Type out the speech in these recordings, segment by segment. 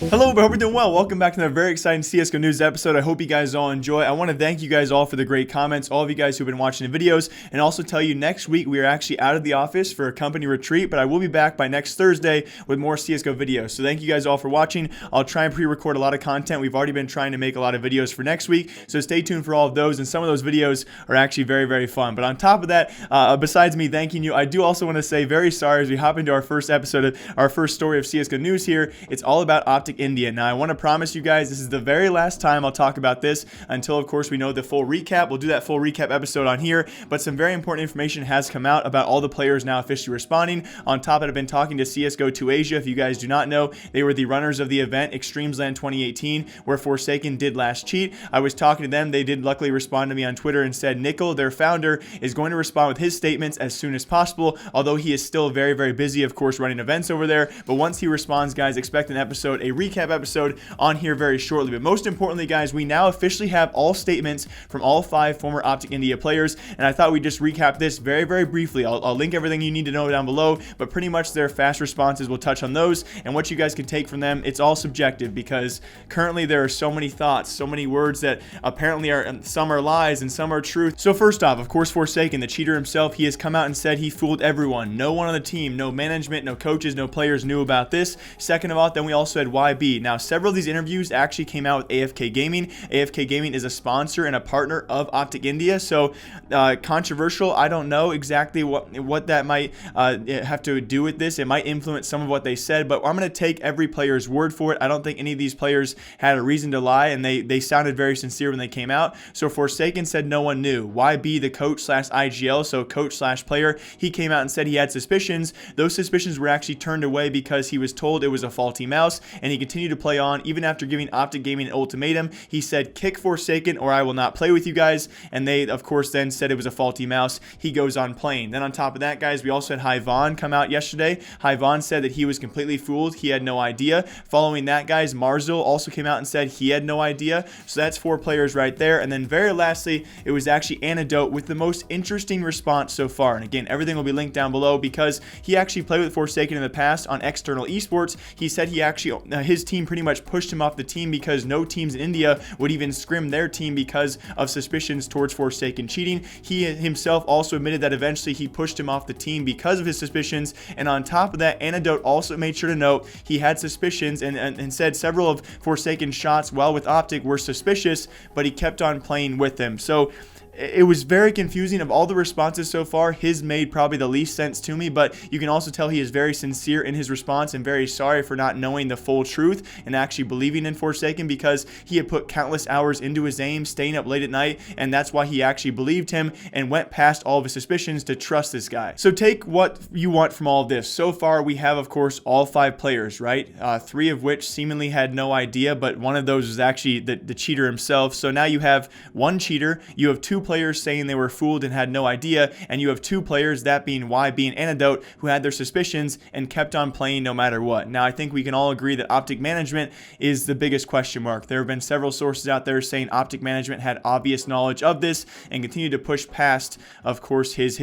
Hello, I hope you're doing well. Welcome back to another very exciting CSGO news episode. I hope you guys all enjoy. I want to thank you guys all for the great comments, all of you guys who've been watching the videos, and also tell you next week we are actually out of the office for a company retreat, but I will be back by next Thursday with more CSGO videos. So thank you guys all for watching. I'll try and pre-record a lot of content. We've already been trying to make a lot of videos for next week, so stay tuned for all of those, and some of those videos are actually very, very fun. But on top of that, besides me thanking you, I do also want to say very sorry as we hop into our first episode of our first story of CSGO news here. It's all about OpTic India. Now, I want to promise you guys this is the very last time I'll talk about this until, of course, we know the full recap. We'll do that full recap episode on here, but some very important information has come out about all the players now officially responding. On top of it, I've been talking to CSGO to Asia. If you guys do not know, they were the runners of the event Extremes LAN 2018, where Forsaken did last cheat. I was talking to them. They did luckily respond to me on Twitter and said Nickel, their founder, is going to respond with his statements as soon as possible, although he is still very, very busy, of course, running events over there. But once he responds, guys, expect an episode, a recap episode on here very shortly. But most importantly, guys, we now officially have all statements from all 5 former OpTic India players, and I thought we'd just recap this very, very briefly. I'll link everything you need to know down below, but pretty much their fast responses, we'll touch on those, and what you guys can take from them. It's all subjective because currently there are so many thoughts, so many words that apparently are, some are lies and some are truth. So first off, of course, Forsaken, the cheater himself, he has come out and said he fooled everyone. No one on the team, no management, no coaches, no players knew about this. Second of all, then we also had YB. Now, several of these interviews actually came out with AFK Gaming. AFK Gaming is a sponsor and a partner of OpTic India, so controversial. I don't know exactly what that might have to do with this. It might influence some of what they said, but I'm going to take every player's word for it. I don't think any of these players had a reason to lie, and they sounded very sincere when they came out. So Forsaken said no one knew. YB, the coach slash IGL, so coach slash player, he came out and said he had suspicions. Those suspicions were actually turned away because he was told it was a faulty mouse, and he continued to play on even after giving OpTic Gaming an ultimatum. He said, kick Forsaken or I will not play with you guys, and they of course then said it was a faulty mouse. He goes on playing. Then on top of that, guys, we also had Haivaan come out yesterday. Haivaan said that he was completely fooled. He had no idea. Following that, guys, Marzil also came out and said he had no idea. So that's 4 players right there. And then very lastly, it was actually Antidote with the most interesting response so far. And again, everything will be linked down below because he actually played with Forsaken in the past on external esports. He said he actually, his team pretty much pushed him off the team because no teams in India would even scrim their team because of suspicions towards Forsaken cheating. He himself also admitted that eventually he pushed him off the team because of his suspicions. And on top of that, Antidote also made sure to note he had suspicions and said several of Forsaken's shots while with OpTic were suspicious, but he kept on playing with them. So it was very confusing. Of all the responses so far, his made probably the least sense to me, but you can also tell he is very sincere in his response and very sorry for not knowing the full truth and actually believing in Forsaken because he had put countless hours into his aim, staying up late at night, and that's why he actually believed him and went past all of his suspicions to trust this guy. So take what you want from all of this. So far, we have, of course, all 5 players, right? 3 of which seemingly had no idea, but one of those was actually the cheater himself. So now you have 1 cheater, you have 2 players saying they were fooled and had no idea, and you have 2 players, that being YB and Antidote, who had their suspicions and kept on playing no matter what. Now, I think we can all agree that OpTic management is the biggest question mark. There have been several sources out there saying OpTic management had obvious knowledge of this and continued to push past, of course, his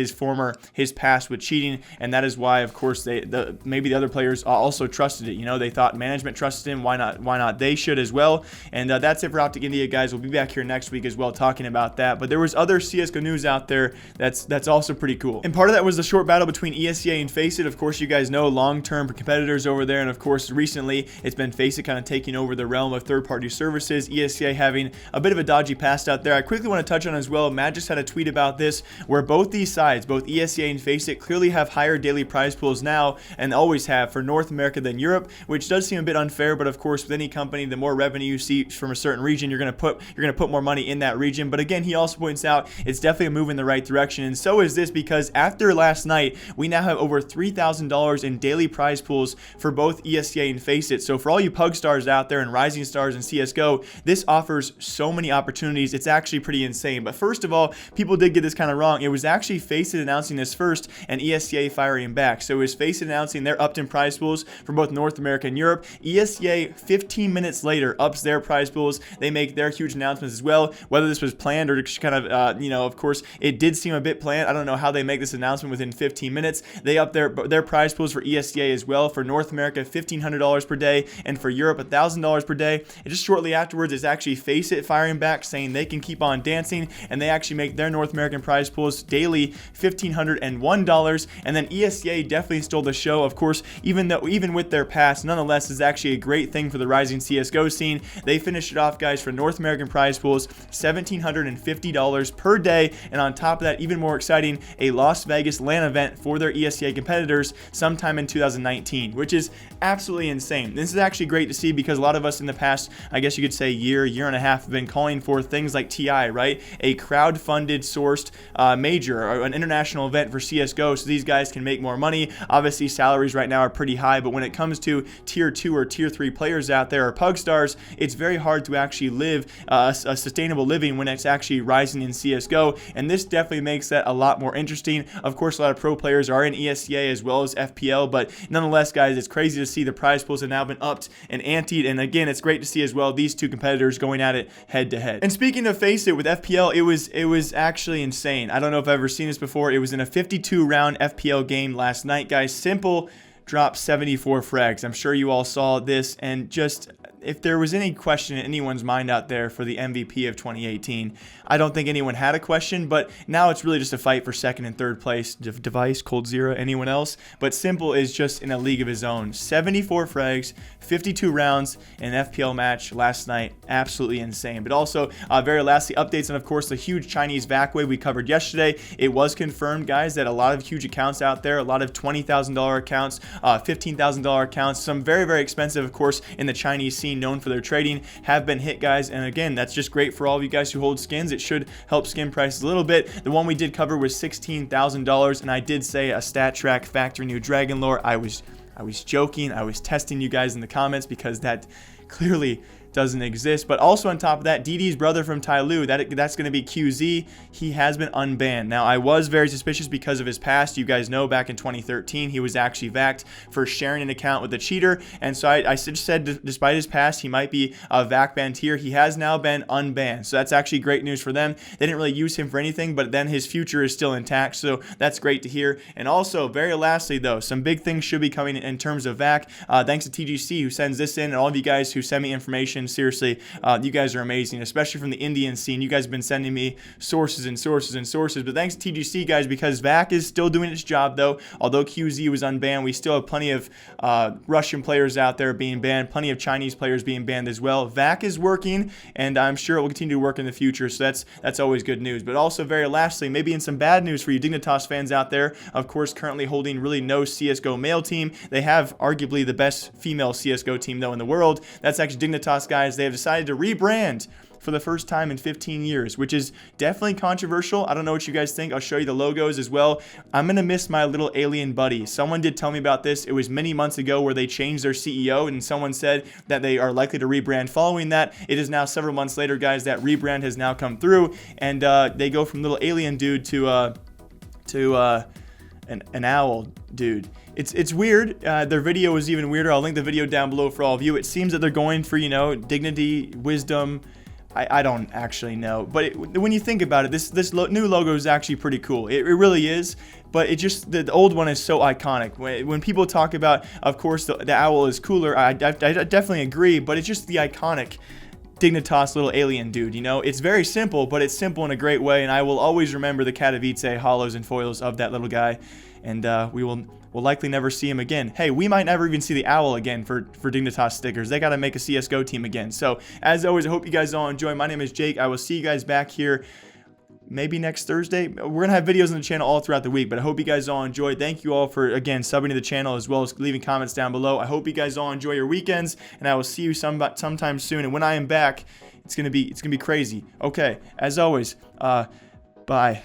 past with cheating, and that is why, of course, maybe the other players also trusted it. You know, they thought management trusted him. Why not? They should as well. And that's it for OpTic India, guys. We'll be back here next week as well talking about that. But there was other CSGO news out there that's also pretty cool. And part of that was the short battle between ESEA and Faceit. Of course, you guys know long-term competitors over there, and of course, recently it's been Faceit kind of taking over the realm of third-party services. ESEA having a bit of a dodgy past out there. I quickly want to touch on as well. Matt just had a tweet about this, where both these sides, both ESEA and Faceit, clearly have higher daily prize pools now and always have for North America than Europe, which does seem a bit unfair. But of course, with any company, the more revenue you see from a certain region, you're going to put more money in that region. But again, he also points out it's definitely a move in the right direction, and so is this because after last night, we now have over $3,000 in daily prize pools for both ESEA and Faceit. So for all you Pug stars out there and rising stars in CSGO, this offers so many opportunities. It's actually pretty insane. But first of all, people did get this kind of wrong. It was actually Faceit announcing this first and ESEA firing back. So it was Faceit announcing their upped-in prize pools for both North America and Europe. ESEA 15 minutes later ups their prize pools. They make their huge announcements as well. Whether this was planned or just kind of Of course, it did seem a bit planned. I don't know how they make this announcement within 15 minutes. They upped their prize pools for ESEA as well. For North America, $1,500 per day, and for Europe, $1,000 per day. And just shortly afterwards, it's actually Faceit firing back, saying they can keep on dancing, and they actually make their North American prize pools daily $1,501. And then ESEA definitely stole the show. Of course, even with their past, nonetheless, is actually a great thing for the rising CSGO scene. They finished it off, guys, for North American prize pools, $1,750 per day, and on top of that, even more exciting, a Las Vegas LAN event for their ESEA competitors sometime in 2019, which is absolutely insane. This is actually great to see because a lot of us in the past, I guess you could say year and a half, have been calling for things like TI, right? A crowd-funded sourced major or an international event for CSGO, so these guys can make more money. Obviously, salaries right now are pretty high, but when it comes to tier 2 or tier 3 players out there, or pug stars, it's very hard to actually live a sustainable living when it's actually rising in CSGO, and this definitely makes that a lot more interesting. Of course, a lot of pro players are in ESEA as well as FPL, but nonetheless, guys, it's crazy to see the prize pools have now been upped and anteed, and again, it's great to see as well these two competitors going at it head to head. And speaking of Faceit with FPL, it was actually insane. I don't know if I've ever seen this before. It was in a 52 round FPL game last night, guys. S1mple dropped 74 frags. I'm sure you all saw this, and just if there was any question in anyone's mind out there for the MVP of 2018, I don't think anyone had a question, but now it's really just a fight for second and third place. Device, Cold Zero, anyone else? But S1mple is just in a league of his own. 74 frags, 52 rounds in an FPL match last night. Absolutely insane. But also, very lastly, updates on, of course, the huge Chinese VAC wave we covered yesterday. It was confirmed, guys, that a lot of huge accounts out there, a lot of $20,000 accounts, $15,000 accounts, some very, very expensive, of course, in the Chinese scene, known for their trading, have been hit, guys. And again, that's just great for all of you guys who hold skins. It should help skin prices a little bit. The one we did cover was $16,000, and I did say a stat track factory new dragon lore. I was joking. I was testing you guys in the comments because that clearly doesn't exist. But also on top of that, DD's brother from Tyloo, that's going to be QZ. He has been unbanned. Now, I was very suspicious because of his past. You guys know back in 2013, he was actually vaxxed for sharing an account with a cheater. And so I just said, despite his past, he might be VAC banned here. He has now been unbanned. So that's actually great news for them. They didn't really use him for anything, but then his future is still intact. So that's great to hear. And also, very lastly, though, some big things should be coming in terms of VAC. Thanks to TGC who sends this in, and all of you guys who send me information. Seriously, you guys are amazing, especially from the Indian scene. You guys have been sending me sources and sources and sources. But thanks to TGC, guys, because VAC is still doing its job, though. Although QZ was unbanned, we still have plenty of Russian players out there being banned, plenty of Chinese players being banned as well. VAC is working, and I'm sure it will continue to work in the future, so that's always good news. But also, very lastly, maybe in some bad news for you Dignitas fans out there, of course, currently holding really no CSGO male team. They have arguably the best female CSGO team, though, in the world. That's actually Dignitas, guys. They have decided to rebrand for the first time in 15 years, which is definitely controversial. I don't know what you guys think. I'll show you the logos as well. I'm going to miss my little alien buddy. Someone did tell me about this. It was many months ago where they changed their CEO, and someone said that they are likely to rebrand following that. It is now several months later, guys. That rebrand has now come through, and they go from little alien dude to an owl dude. It's weird. Their video was even weirder. I'll link the video down below for all of you. It seems that they're going for, dignity, wisdom. I don't actually know. But when you think about it, this new logo is actually pretty cool. It really is. But it just, the old one is so iconic. When people talk about, of course, the owl is cooler, I definitely agree. But it's just the iconic Dignitas little alien dude, It's very simple, but it's simple in a great way. And I will always remember the Katowice hollows and foils of that little guy. And we'll likely never see him again. Hey, we might never even see the owl again for Dignitas stickers. They got to make a CSGO team again. So, as always, I hope you guys all enjoy. My name is Jake. I will see you guys back here maybe next Thursday. We're going to have videos on the channel all throughout the week, but I hope you guys all enjoy. Thank you all for, again, subbing to the channel as well as leaving comments down below. I hope you guys all enjoy your weekends, and I will see you sometime soon. And when I am back, it's gonna be crazy. Okay, as always, bye.